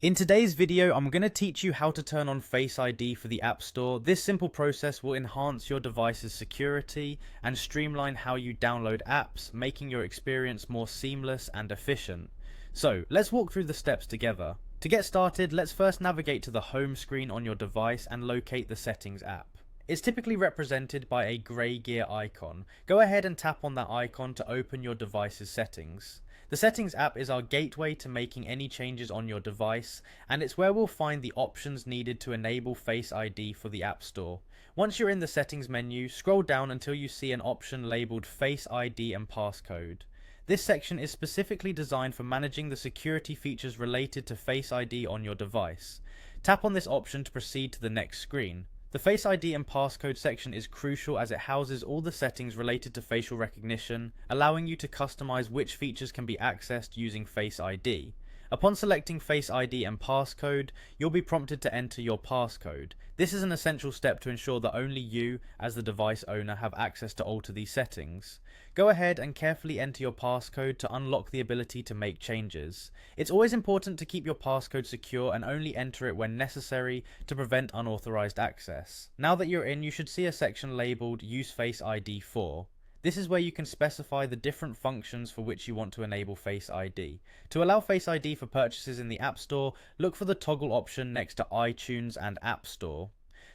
In today's video, I'm going to teach you how to turn on Face ID for the App Store. This simple process will enhance your device's security and streamline how you download apps, making your experience more seamless and efficient. So, let's walk through the steps together. To get started, let's first navigate to the home screen on your device and locate the Settings app. It's typically represented by a grey gear icon. Go ahead and tap on that icon to open your device's settings. The Settings app is our gateway to making any changes on your device, and it's where we'll find the options needed to enable Face ID for the App Store. Once you're in the Settings menu, scroll down until you see an option labelled Face ID and Passcode. This section is specifically designed for managing the security features related to Face ID on your device. Tap on this option to proceed to the next screen. The Face ID and Passcode section is crucial as it houses all the settings related to facial recognition, allowing you to customize which features can be accessed using Face ID. Upon selecting Face ID and Passcode, you'll be prompted to enter your passcode. This is an essential step to ensure that only you, as the device owner, have access to alter these settings. Go ahead and carefully enter your passcode to unlock the ability to make changes. It's always important to keep your passcode secure and only enter it when necessary to prevent unauthorized access. Now that you're in, you should see a section labeled Use Face ID for. This is where you can specify the different functions for which you want to enable Face ID. To allow Face ID for purchases in the App Store, look for the toggle option next to iTunes and App Store.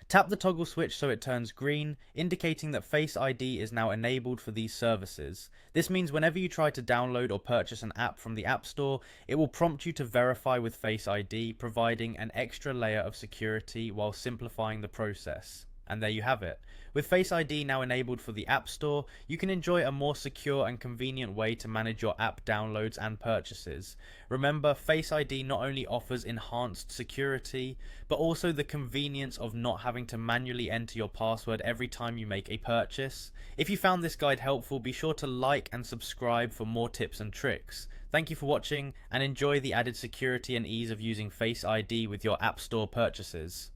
Tap the toggle switch so it turns green, indicating that Face ID is now enabled for these services. This means whenever you try to download or purchase an app from the App Store, it will prompt you to verify with Face ID, providing an extra layer of security while simplifying the process. And there you have it. With Face ID now enabled for the App Store, you can enjoy a more secure and convenient way to manage your app downloads and purchases. Remember, Face ID not only offers enhanced security, but also the convenience of not having to manually enter your password every time you make a purchase. If you found this guide helpful, be sure to like and subscribe for more tips and tricks. Thank you for watching, and enjoy the added security and ease of using Face ID with your App Store purchases.